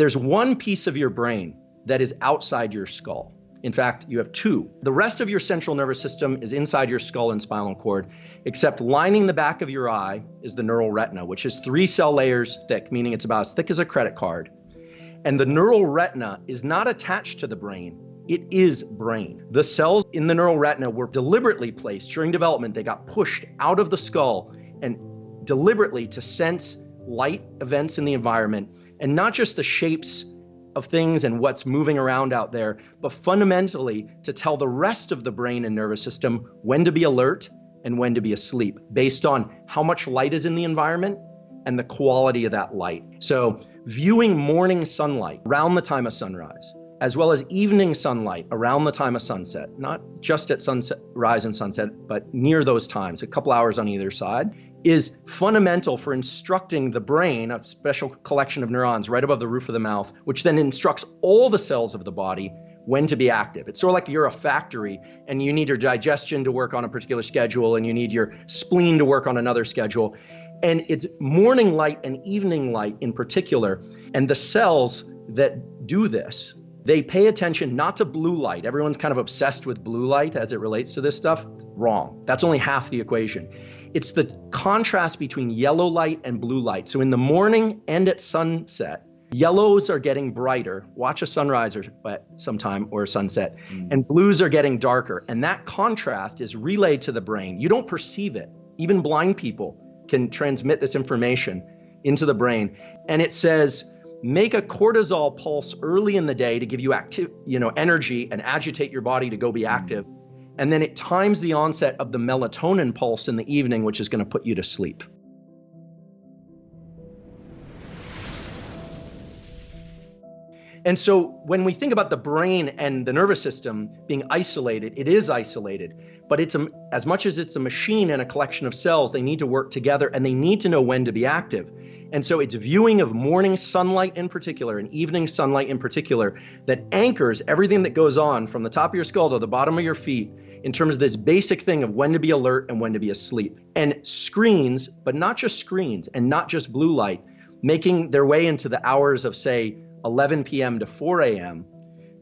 There's one piece of your brain that is outside your skull. In fact, you have two. The rest of your central nervous system is inside your skull and spinal cord, except lining the back of your eye is the neural retina, which is 3 cell layers thick, meaning it's about as thick as a credit card. And the neural retina is not attached to the brain. It is brain. The cells in the neural retina were deliberately placed during development. They got pushed out of the skull and deliberately to sense light events in the environment, and not just the shapes of things and what's moving around out there, but fundamentally to tell the rest of the brain and nervous system when to be alert and when to be asleep, based on how much light is in the environment and the quality of that light. So viewing morning sunlight around the time of sunrise, as well as evening sunlight around the time of sunset, not just at sunrise and sunset, but near those times, a couple hours on either side, is fundamental for instructing the brain, a special collection of neurons right above the roof of the mouth, which then instructs all the cells of the body when to be active. It's sort of like you're a factory and you need your digestion to work on a particular schedule and you need your spleen to work on another schedule. And it's morning light and evening light in particular. And the cells that do this, they pay attention not to blue light. Everyone's kind of obsessed with blue light as it relates to this stuff. Wrong. That's only half the equation. It's the contrast between yellow light and blue light. So in the morning and at sunset, yellows are getting brighter. Watch a sunrise or sometime or a sunset. And blues are getting darker. And that contrast is relayed to the brain. You don't perceive it. Even blind people can transmit this information into the brain. And it says, make a cortisol pulse early in the day to give you energy and agitate your body to go be active. And then it times the onset of the melatonin pulse in the evening, which is going to put you to sleep. And so when we think about the brain and the nervous system being isolated, it is isolated, but it's as much as it's a machine and a collection of cells, they need to work together and they need to know when to be active. And so it's viewing of morning sunlight in particular and evening sunlight in particular that anchors everything that goes on from the top of your skull to the bottom of your feet in terms of this basic thing of when to be alert and when to be asleep. And screens, but not just screens and not just blue light, making their way into the hours of, say, 11 p.m. to 4 a.m.,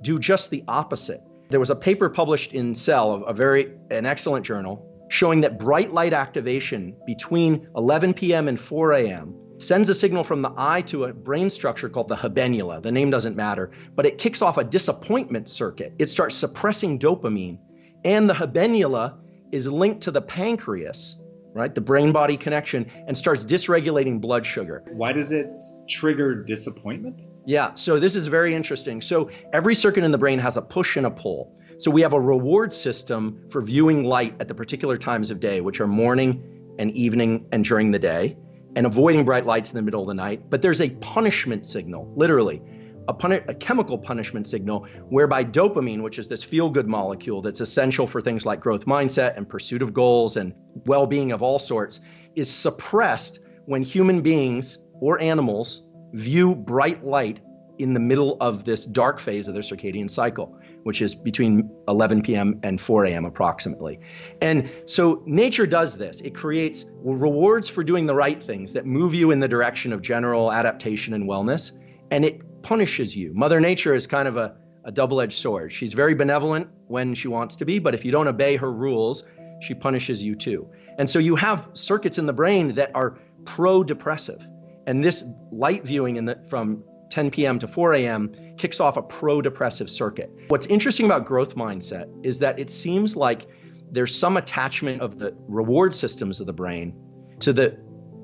do just the opposite. There was a paper published in Cell, an excellent journal, showing that bright light activation between 11 p.m. and 4 a.m. sends a signal from the eye to a brain structure called the habenula. The name doesn't matter, but it kicks off a disappointment circuit. It starts suppressing dopamine, and the habenula is linked to the pancreas, right? The brain-body connection, and starts dysregulating blood sugar. Why does it trigger disappointment? Yeah, so this is very interesting. So every circuit in the brain has a push and a pull. So we have a reward system for viewing light at the particular times of day, which are morning and evening and during the day, and avoiding bright lights in the middle of the night. But there's a punishment signal, literally, a chemical punishment signal, whereby dopamine, which is this feel-good molecule that's essential for things like growth mindset and pursuit of goals and well-being of all sorts, is suppressed when human beings or animals view bright light in the middle of this dark phase of their circadian cycle, which is between 11 p.m. and 4 a.m. approximately. And so nature does this. It creates rewards for doing the right things that move you in the direction of general adaptation and wellness, and it punishes you. Mother Nature is kind of a double-edged sword. She's very benevolent when she wants to be, but if you don't obey her rules, she punishes you too. And so you have circuits in the brain that are pro-depressive. And this light viewing from 10 p.m. to 4 a.m. kicks off a pro-depressive circuit. What's interesting about growth mindset is that it seems like there's some attachment of the reward systems of the brain to the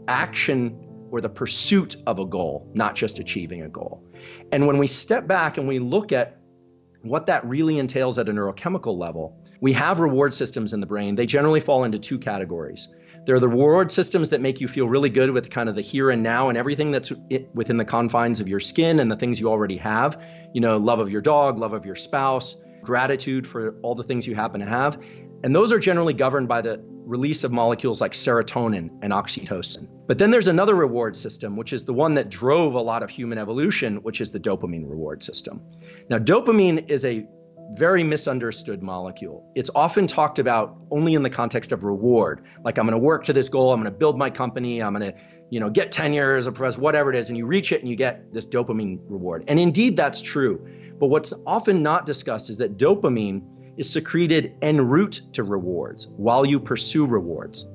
action or the pursuit of a goal, not just achieving a goal. And when we step back and we look at what that really entails at a neurochemical level, we have reward systems in the brain. They generally fall into two categories. There are the reward systems that make you feel really good with kind of the here and now and everything that's within the confines of your skin and the things you already have, love of your dog, love of your spouse, gratitude for all the things you happen to have. And those are generally governed by the release of molecules like serotonin and oxytocin. But then there's another reward system, which is the one that drove a lot of human evolution, which is the dopamine reward system. Now, dopamine is a very misunderstood molecule. It's often talked about only in the context of reward. Like, I'm going to work to this goal, I'm going to build my company, I'm going to get tenure as a professor, whatever it is, and you reach it and you get this dopamine reward. And indeed, that's true. But what's often not discussed is that dopamine is secreted en route to rewards while you pursue rewards.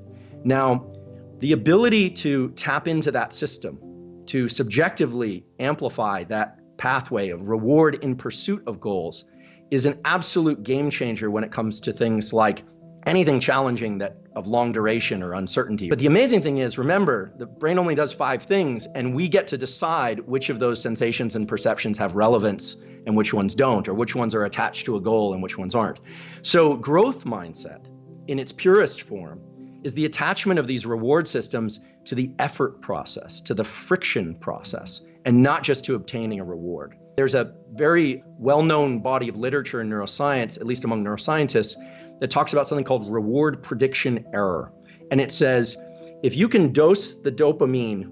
Now, the ability to tap into that system, to subjectively amplify that pathway of reward in pursuit of goals, is an absolute game changer when it comes to things like anything challenging that of long duration or uncertainty. But the amazing thing is, remember, the brain only does 5 things, and we get to decide which of those sensations and perceptions have relevance and which ones don't, or which ones are attached to a goal and which ones aren't. So growth mindset, in its purest form, is the attachment of these reward systems to the effort process, to the friction process, and not just to obtaining a reward. There's a very well-known body of literature in neuroscience, at least among neuroscientists, that talks about something called reward prediction error. And it says, if you can dose the dopamine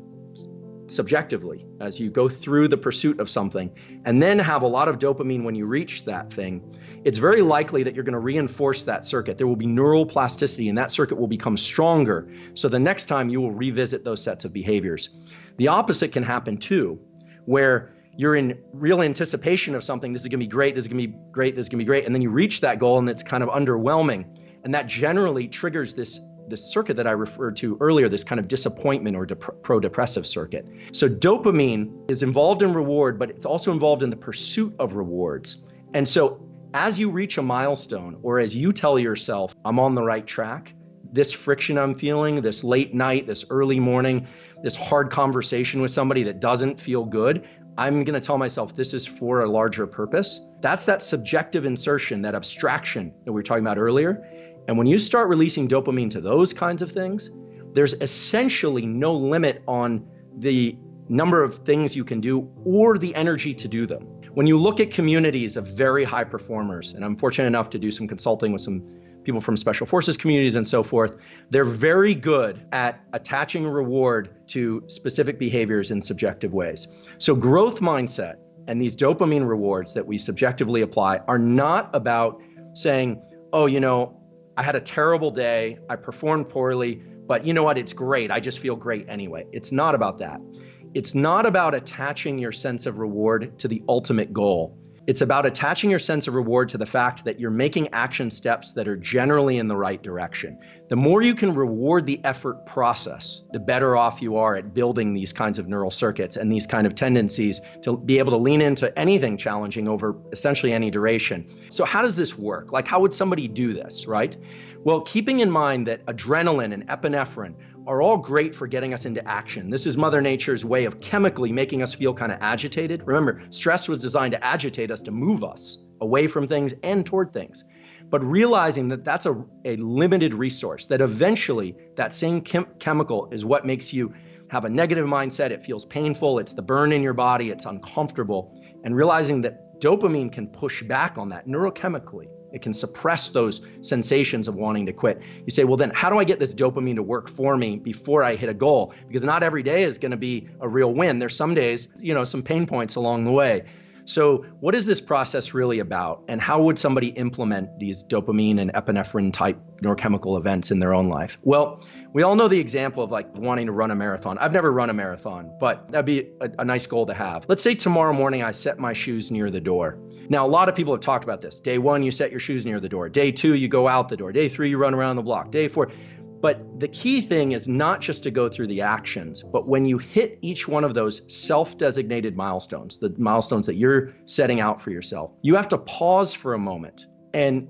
subjectively as you go through the pursuit of something, and then have a lot of dopamine when you reach that thing, it's very likely that you're going to reinforce that circuit. There will be neural plasticity, and that circuit will become stronger. So the next time you will revisit those sets of behaviors. The opposite can happen too, where you're in real anticipation of something. This is going to be great. This is going to be great. This is going to be great. And then you reach that goal and it's kind of underwhelming. And that generally triggers this circuit that I referred to earlier, this kind of disappointment or pro-depressive circuit. So dopamine is involved in reward, but it's also involved in the pursuit of rewards. And so as you reach a milestone, or as you tell yourself, I'm on the right track, this friction I'm feeling, this late night, this early morning, this hard conversation with somebody that doesn't feel good, I'm going to tell myself this is for a larger purpose. That's that subjective insertion, that abstraction that we were talking about earlier. And when you start releasing dopamine to those kinds of things, there's essentially no limit on the number of things you can do or the energy to do them. When you look at communities of very high performers, and I'm fortunate enough to do some consulting with some people from special forces communities and so forth, they're very good at attaching a reward to specific behaviors in subjective ways. So growth mindset and these dopamine rewards that we subjectively apply are not about saying, oh, I had a terrible day, I performed poorly, but you know what, it's great, I just feel great anyway. It's not about that. It's not about attaching your sense of reward to the ultimate goal. It's about attaching your sense of reward to the fact that you're making action steps that are generally in the right direction. The more you can reward the effort process, the better off you are at building these kinds of neural circuits and these kind of tendencies to be able to lean into anything challenging over essentially any duration. So how does this work? Like, how would somebody do this, right? Well, keeping in mind that adrenaline and epinephrine are all great for getting us into action. This is Mother Nature's way of chemically making us feel kind of agitated. Remember, stress was designed to agitate us, to move us away from things and toward things. But realizing that that's a limited resource, that eventually that same chemical is what makes you have a negative mindset. It feels painful. It's the burn in your body. It's uncomfortable. And realizing that dopamine can push back on that neurochemically. It can suppress those sensations of wanting to quit. You say, well, then how do I get this dopamine to work for me before I hit a goal? Because not every day is going to be a real win. There's some days, some pain points along the way. So what is this process really about? And how would somebody implement these dopamine and epinephrine type neurochemical events in their own life? Well, we all know the example of like wanting to run a marathon. I've never run a marathon, but that'd be a nice goal to have. Let's say tomorrow morning I set my shoes near the door. Now, a lot of people have talked about this. Day 1, you set your shoes near the door. Day 2, you go out the door. Day 3, you run around the block. Day 4. But the key thing is not just to go through the actions, but when you hit each one of those self-designated milestones, the milestones that you're setting out for yourself, you have to pause for a moment and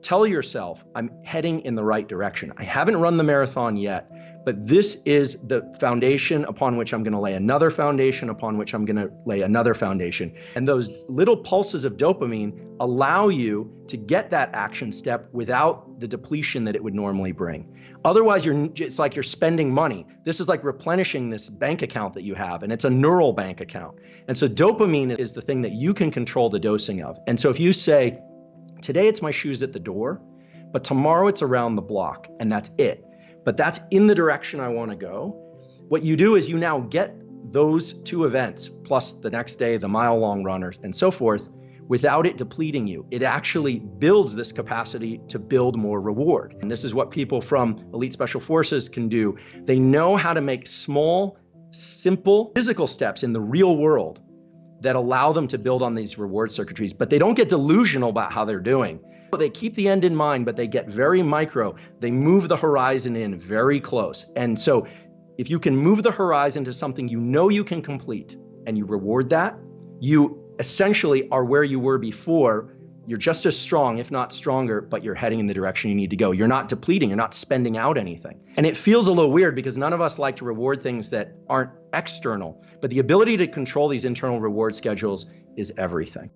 tell yourself, I'm heading in the right direction. I haven't run the marathon yet, but this is the foundation upon which I'm going to lay another foundation, upon which I'm going to lay another foundation. And those little pulses of dopamine allow you to get that action step without the depletion that it would normally bring. Otherwise, it's like you're spending money. This is like replenishing this bank account that you have, and it's a neural bank account. And so dopamine is the thing that you can control the dosing of. And so if you say, today it's my shoes at the door, but tomorrow it's around the block, and that's it. But that's in the direction I want to go. What you do is you now get those 2 events, plus the next day, the mile-long runner, and so forth, without it depleting you. It actually builds this capacity to build more reward. And this is what people from elite special forces can do. They know how to make small, simple physical steps in the real world that allow them to build on these reward circuitries, but they don't get delusional about how they're doing. They keep the end in mind, but they get very micro. They move the horizon in very close. And so if you can move the horizon to something you know you can complete and you reward that, you essentially are where you were before. You're just as strong, if not stronger, but you're heading in the direction you need to go. You're not depleting, you're not spending out anything. And it feels a little weird because none of us like to reward things that aren't external, but the ability to control these internal reward schedules is everything.